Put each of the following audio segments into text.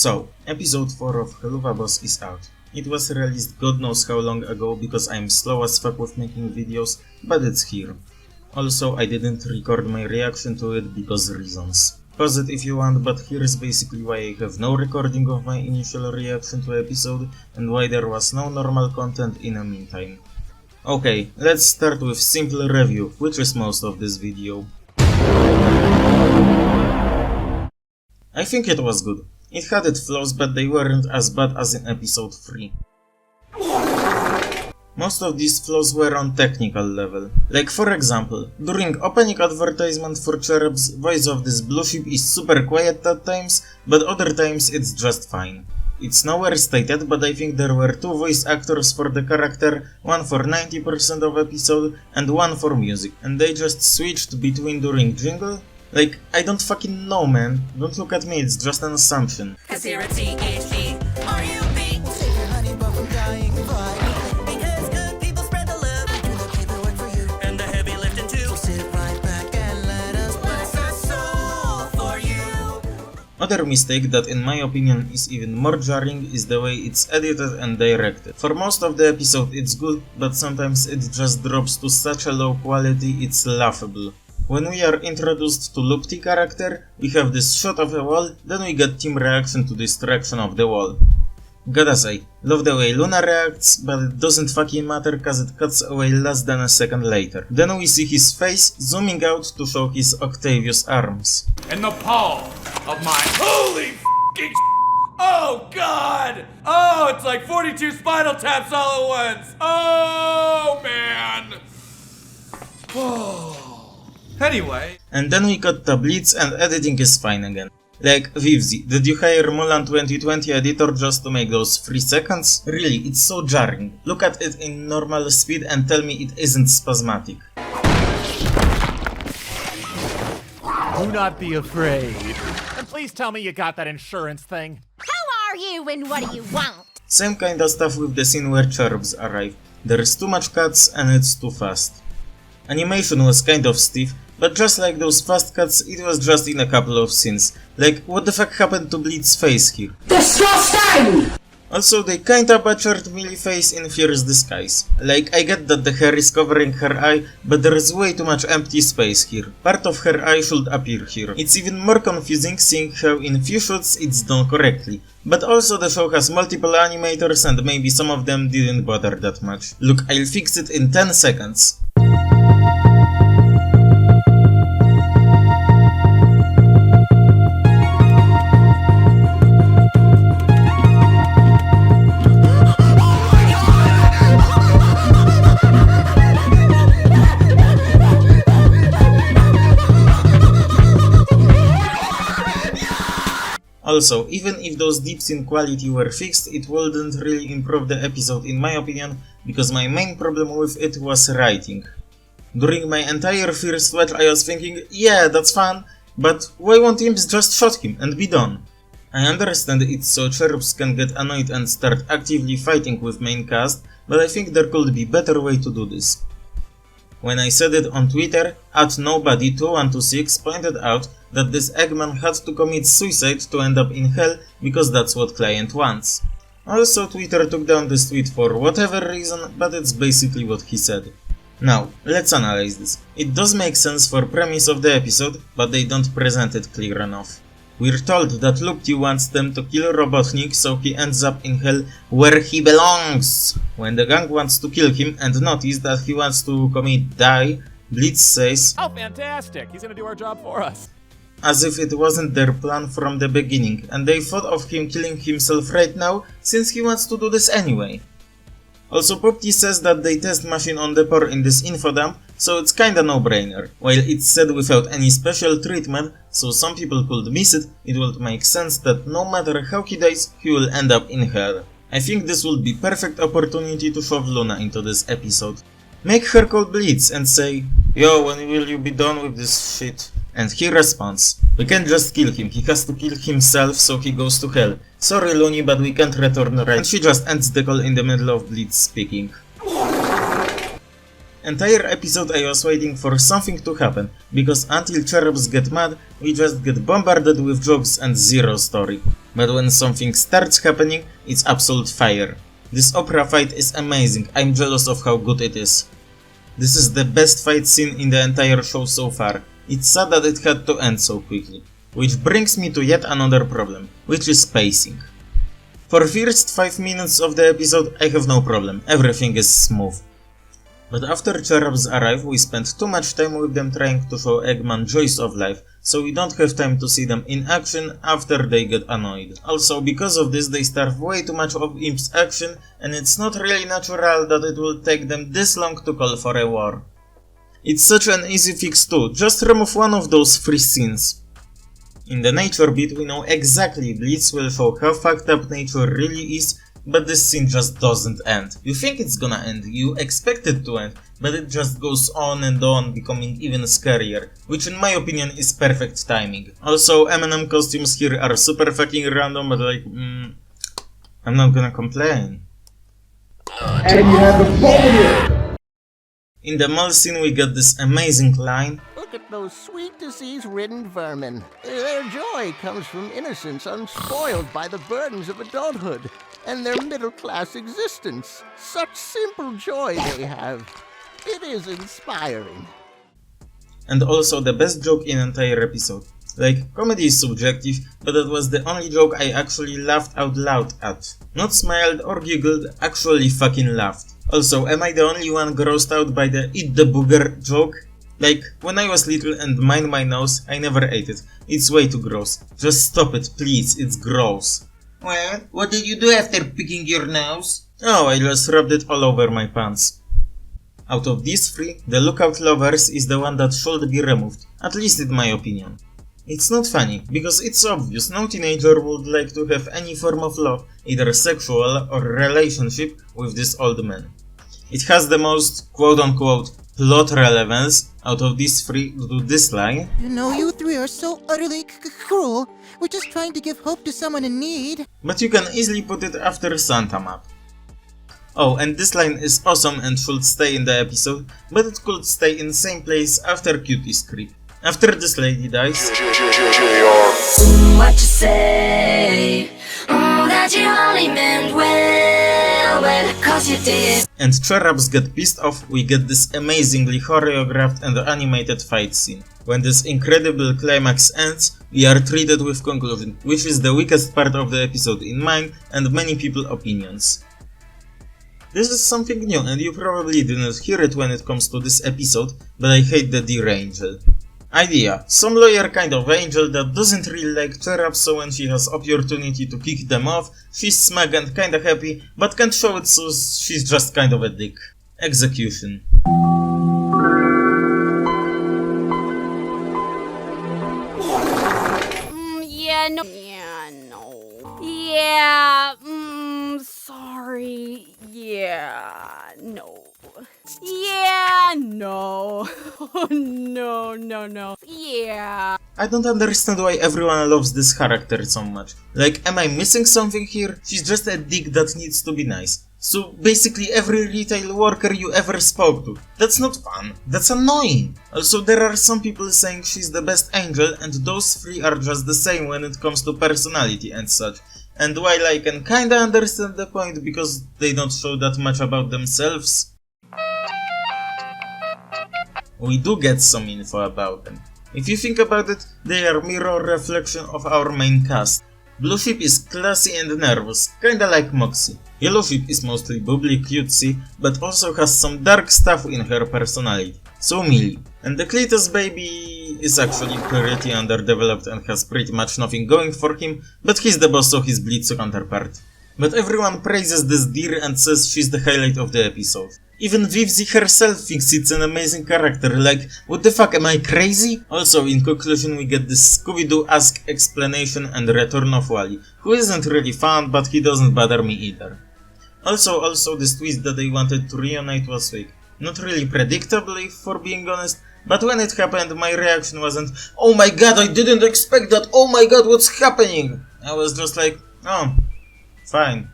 So, episode 4 of Helluva Boss is out. It was released god knows how long ago because I'm slow as fuck with making videos, but it's here. Also, I didn't record my reaction to it because reasons. Pause it if you want, but here's basically why I have no recording of my initial reaction to episode and why there was no normal content in the meantime. Okay, let's start with simple review, which is most of this video. I think it was good. It had its flaws, but they weren't as bad as in episode 3. Most of these flaws were on technical level. Like for example, during opening advertisement for Cherub's, voice of this blue ship is super quiet at times, but other times it's just fine. It's nowhere stated, but I think there were 2 voice actors for the character, one for 90% of episode and one for music, and they just switched between during jingle? Like, I don't fucking know, man. Don't look at me, it's just an assumption. Other mistake that in my opinion is even more jarring is the way it's edited and directed. For most of the episode it's good, but sometimes it just drops to such a low quality it's laughable. When we are introduced to Lupti character, we have this shot of a wall, then we get team reaction to destruction of the wall. Gotta say, love the way Luna reacts, but it doesn't fucking matter cause it cuts away less than a second later. Then we see his face zooming out to show his Octavius arms. In the palm of my holy f***ing oh god! Oh, it's like 42 spinal taps all at once! Oh man! Anyway. And then we got tablets and editing is fine again. Like, Vivzi, did you hire Mulan 2020 editor just to make those 3 seconds? Really, it's so jarring. Look at it in normal speed and tell me it isn't spasmatic. Do not be afraid. And please tell me you got that insurance thing. Who are you and what do you want? Same kinda stuff with the scene where Cherubs arrive. There's too much cuts and it's too fast. Animation was kind of stiff, but just like those fast cuts, it was just in a couple of scenes. Like, what the fuck happened to Bleed's face here? Disgusting! Also, they kinda butchered Millie's face in Fierce Disguise. Like, I get that the hair is covering her eye, but there is way too much empty space here. Part of her eye should appear here. It's even more confusing seeing how in few shots it's done correctly. But also the show has multiple animators and maybe some of them didn't bother that much. Look, I'll fix it in 10 seconds. Also, even if those dips in quality were fixed, it wouldn't really improve the episode in my opinion, because my main problem with it was writing. During my entire first watch I was thinking, yeah, that's fun, but why won't Imps just shot him and be done? I understand it's so Cherubs can get annoyed and start actively fighting with main cast, but I think there could be better way to do this. When I said it on Twitter, @nobody2126 pointed out that this Eggman had to commit suicide to end up in hell because that's what client wants. Also, Twitter took down this tweet for whatever reason, but it's basically what he said. Now, let's analyze this. It does make sense for premise of the episode, but they don't present it clear enough. We're told that Lupti wants them to kill Robotnik so he ends up in hell where he belongs. When the gang wants to kill him and notice that he wants to commit die, Blitz says, "Oh, fantastic! He's gonna do our job for us." As if it wasn't their plan from the beginning, and they thought of him killing himself right now since he wants to do this anyway. Also, Popti says that they test machine on the poor in this info dump, so it's kinda no-brainer. While it's said without any special treatment, so some people could miss it, it would make sense that no matter how he dies, he will end up in hell. I think this would be perfect opportunity to shove Luna into this episode. Make her call Blitz and say, "Yo, when will you be done with this shit?" And he responds, "We can't just kill him, he has to kill himself so he goes to hell. Sorry Looney, but we can't return right." And she just ends the call in the middle of Blitz speaking. Entire episode I was waiting for something to happen, because until Cherubs get mad, we just get bombarded with jokes and zero story. but when something starts happening, it's absolute fire. This opera fight is amazing, I'm jealous of how good it is. This is the best fight scene in the entire show so far. It's sad that it had to end so quickly. Which brings me to yet another problem, which is pacing. For first 5 minutes of the episode, I have no problem, everything is smooth. But after cherubs arrive, we spend too much time with them trying to show Eggman joys of life, so we don't have time to see them in action after they get annoyed. Also, because of this, they starve way too much of Imp's action, and it's not really natural that it will take them this long to call for a war. It's such an easy fix too, just remove one of those 3 scenes. In the nature bit, we know exactly Blitz will show how fucked up nature really is, but this scene just doesn't end. You think it's gonna end, you expect it to end, but it just goes on and on, becoming even scarier, which in my opinion is perfect timing. Also, M&M costumes here are super fucking random, but like, I'm not gonna complain. And you have the ball. In the mall scene we get this amazing line. Look at those sweet disease-ridden vermin. Their joy comes from innocence unspoiled by the burdens of adulthood and their middle-class existence. Such simple joy they have. It is inspiring. And also the best joke in entire episode. Like, comedy is subjective, but that was the only joke I actually laughed out loud at. Not smiled or giggled, actually fucking laughed. Also, am I the only one grossed out by the eat the booger joke? Like, when I was little and mind my nose, I never ate it. It's way too gross. Just stop it, please, it's gross. Well, what did you do after picking your nose? Oh, I just rubbed it all over my pants. Out of these 3, the Lookout Lovers is the one that should be removed, at least in my opinion. It's not funny, because it's obvious no teenager would like to have any form of love, either sexual or relationship, with this old man. It has the most quote-unquote plot relevance out of these 3 to this line. You know, you 3 are so utterly cruel. We're just trying to give hope to someone in need. But you can easily put it after Santa Map. Oh, and this line is awesome and should stay in the episode, but it could stay in same place after Cutie's creep. After this lady dies, what you say? That you only meant well, 'cause you did. and cherubs get pissed off, we get this amazingly choreographed and animated fight scene. When this incredible climax ends, we are treated with conclusion, which is the weakest part of the episode in mine and many people's opinions. This is something new and you probably didn't hear it when it comes to this episode, but I hate the Dear Angel. Idea: some lawyer kind of angel that doesn't really like cherubs, so when she has opportunity to kick them off, she's smug and kinda happy, but can't show it, so she's just kind of a dick. Execution. Sorry. Yeah, no. Yeah, no. No. Yeah. I don't understand why everyone loves this character so much. Like, am I missing something here? She's just a dick that needs to be nice. So basically every retail worker you ever spoke to. That's not fun. That's annoying. Also, there are some people saying she's the best angel, and those 3 are just the same when it comes to personality and such. And while I can kinda understand the point because they don't show that much about themselves, we do get some info about them. If you think about it, they are mirror reflection of our main cast. Blue Sheep is classy and nervous, kinda like Moxie. Yellow Sheep is mostly bubbly cutesy, but also has some dark stuff in her personality. So Millie. And the Cletus baby is actually pretty underdeveloped and has pretty much nothing going for him, but he's the boss, so he's Blitz counterpart. But everyone praises this deer and says she's the highlight of the episode. Even Vivzy herself thinks it's an amazing character, like, what the fuck, am I crazy? Also, in conclusion, we get this Scooby-Doo-esque explanation and return of Wally, who isn't really fun, but he doesn't bother me either. Also, this twist that they wanted to reunite was fake. Not really predictable, if for being honest, but when it happened, my reaction wasn't, oh my god, I didn't expect that, oh my god, what's happening? I was just like, oh, fine,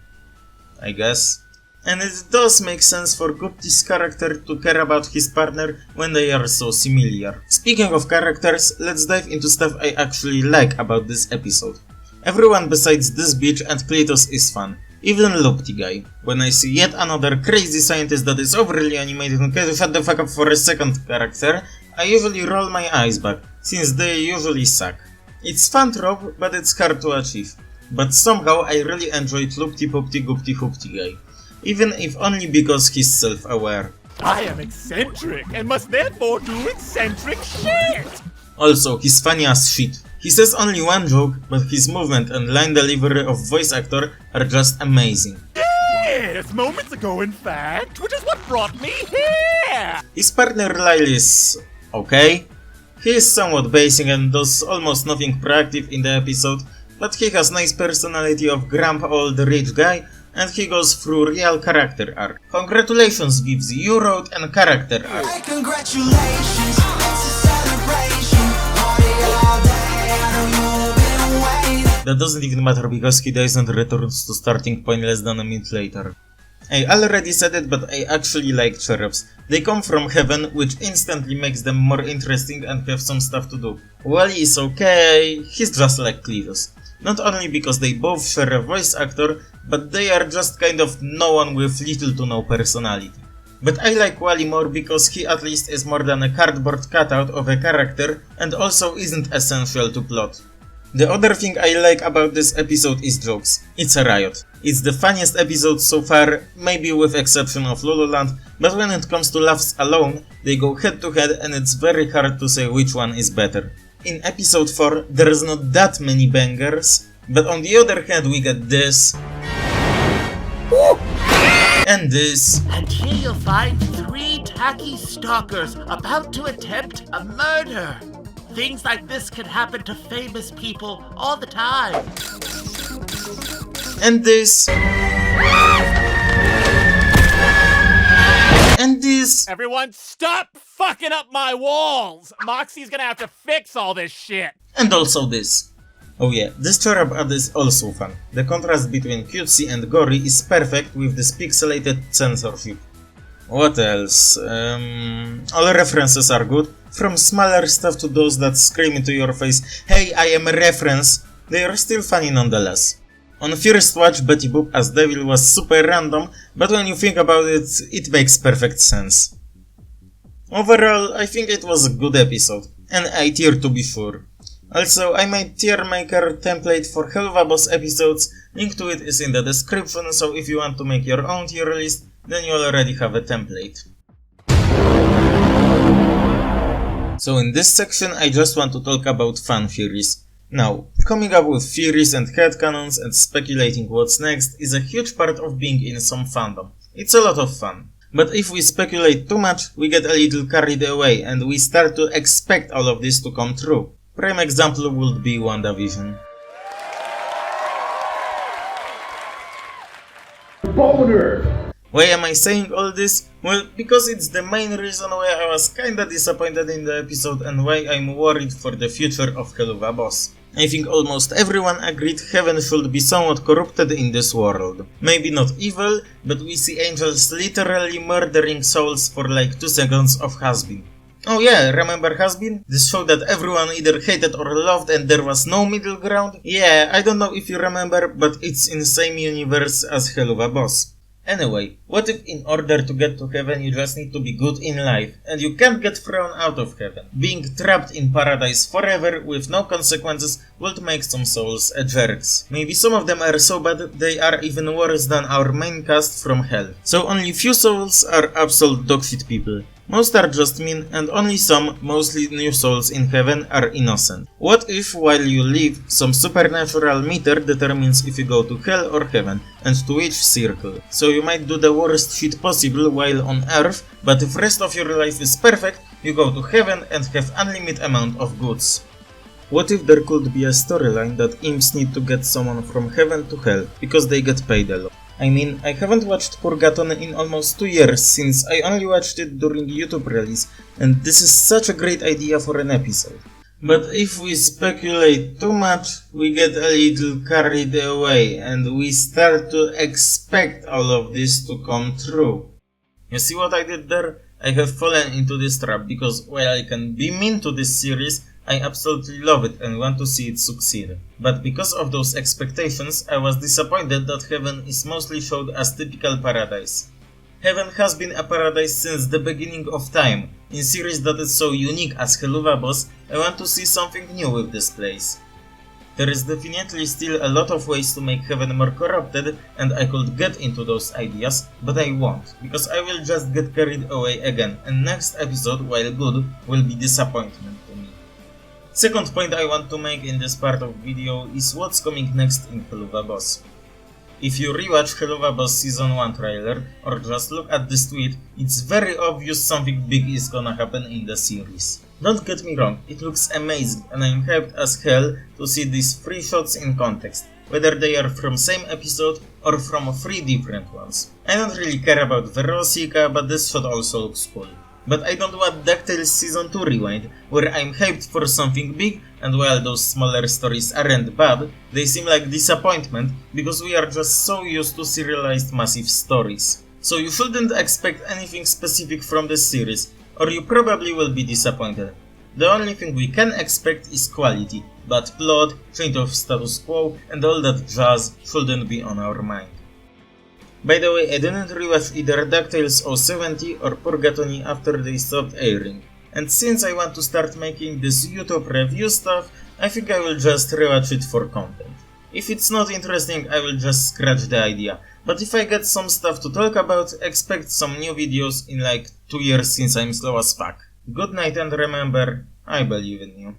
I guess. And it does make sense for Gupti's character to care about his partner when they are so similar. Speaking of characters, let's dive into stuff I actually like about this episode. Everyone besides this bitch and Cletus is fun. Even Lupti guy. When I see yet another crazy scientist that is overly animated and can shut the fuck up for a second character, I usually roll my eyes back, since they usually suck. It's fun trope, but it's hard to achieve. But somehow I really enjoyed Lupti Pupti Gupti Hoopti guy. Even if only because he's self-aware. I am eccentric and must therefore do eccentric shit! Also, he's funny as shit. He says only one joke, but his movement and line delivery of voice actor are just amazing. Yes, moments ago in fact, which is what brought me here! His partner Lyle is okay. He is somewhat basic and does almost nothing proactive in the episode, but he has nice personality of grandpa old rich guy, and he goes through real character arc. Congratulations gives you wrote and character arc. Hey, congratulations, it's a celebration. Party all day, I know you've been waiting. That doesn't even matter because he dies and returns to starting point less than a minute later. I already said it, but I actually like cherubs. They come from heaven, which instantly makes them more interesting and have some stuff to do. Wally is okay, he's just like Cletus. Not only because they both share a voice actor, but they are just kind of no one with little to no personality. But I like Wally more because he at least is more than a cardboard cutout of a character and also isn't essential to plot. The other thing I like about this episode is jokes. It's a riot. It's the funniest episode so far, maybe with exception of Lululand, but when it comes to laughs alone, they go head to head and it's very hard to say which one is better. In episode 4, there's not that many bangers, but on the other hand we get this, and this, and here you'll find 3 tacky stalkers about to attempt a murder. Things like this can happen to famous people all the time. and this, and this, Everyone stop fucking up my walls! Moxie's gonna have to fix all this shit! and also this. Oh yeah, this cherub ad is also fun. The contrast between cutesy and gory is perfect with this pixelated censorship. What else? All references are good, from smaller stuff to those that scream into your face, "Hey, I am a reference," they are still funny nonetheless. On first watch, Betty Boop as Devil was super random, but when you think about it, it makes perfect sense. Overall, I think it was a good episode, an A tier to be sure. Also, I made tier maker template for Helluva Boss episodes, link to it is in the description, so if you want to make your own tier list, then you already have a template. So in this section I just want to talk about fan theories. Now, coming up with theories and headcanons and speculating what's next is a huge part of being in some fandom. It's a lot of fun. But if we speculate too much, we get a little carried away and we start to expect all of this to come true. Prime example would be WandaVision. Boner! Why am I saying all this? Well, because it's the main reason why I was kinda disappointed in the episode and why I'm worried for the future of Helluva Boss. I think almost everyone agreed heaven should be somewhat corrupted in this world. Maybe not evil, but we see angels literally murdering souls for like 2 seconds of Hazbin. Oh yeah, remember Hazbin? This show that everyone either hated or loved and there was no middle ground? Yeah, I don't know if you remember, but it's in the same universe as Helluva Boss. Anyway, what if in order to get to heaven you just need to be good in life, and you can't get thrown out of heaven? Being trapped in paradise forever with no consequences would make some souls a jerks. Maybe some of them are so bad they are even worse than our main cast from hell. So only few souls are absolute dogshit people. Most are just mean, and only some, mostly new souls in heaven, are innocent. What if, while you live, some supernatural meter determines if you go to hell or heaven, and to which circle? So you might do the worst shit possible while on earth, but if rest of your life is perfect, you go to heaven and have unlimited amount of goods. What if there could be a storyline that imps need to get someone from heaven to hell, because they get paid a lot? I mean, I haven't watched Purgaton in almost 2 years since I only watched it during YouTube release, and this is such a great idea for an episode. But if we speculate too much, we get a little carried away and we start to expect all of this to come true. You see what I did there? I have fallen into this trap because while I can be mean to this series, I absolutely love it and want to see it succeed. But because of those expectations, I was disappointed that Heaven is mostly showed as typical paradise. Heaven has been a paradise since the beginning of time. In series that is so unique as Helluva Boss, I want to see something new with this place. There is definitely still a lot of ways to make Heaven more corrupted, and I could get into those ideas, but I won't, because I will just get carried away again, and next episode, while good, will be disappointment to me. Second point I want to make in this part of video is what's coming next in Helluva Boss. If you rewatch Helluva Boss Season 1 trailer, or just look at this tweet, it's very obvious something big is gonna happen in the series. Don't get me wrong, it looks amazing and I'm hyped as hell to see these 3 shots in context, whether they are from same episode or from 3 different ones. I don't really care about Verosika, but this shot also looks cool. But I don't want DuckTales Season 2 Rewind, where I'm hyped for something big, and while those smaller stories aren't bad, they seem like disappointment because we are just so used to serialized massive stories. So you shouldn't expect anything specific from this series, or you probably will be disappointed. The only thing we can expect is quality, but plot, change of status quo, and all that jazz shouldn't be on our mind. By the way, I didn't rewatch either DuckTales 070 or Purgatony after they stopped airing, and since I want to start making this YouTube review stuff, I think I will just rewatch it for content. If it's not interesting, I will just scratch the idea, but if I get some stuff to talk about, expect some new videos in like 2 years since I'm slow as fuck. Good night and remember, I believe in you.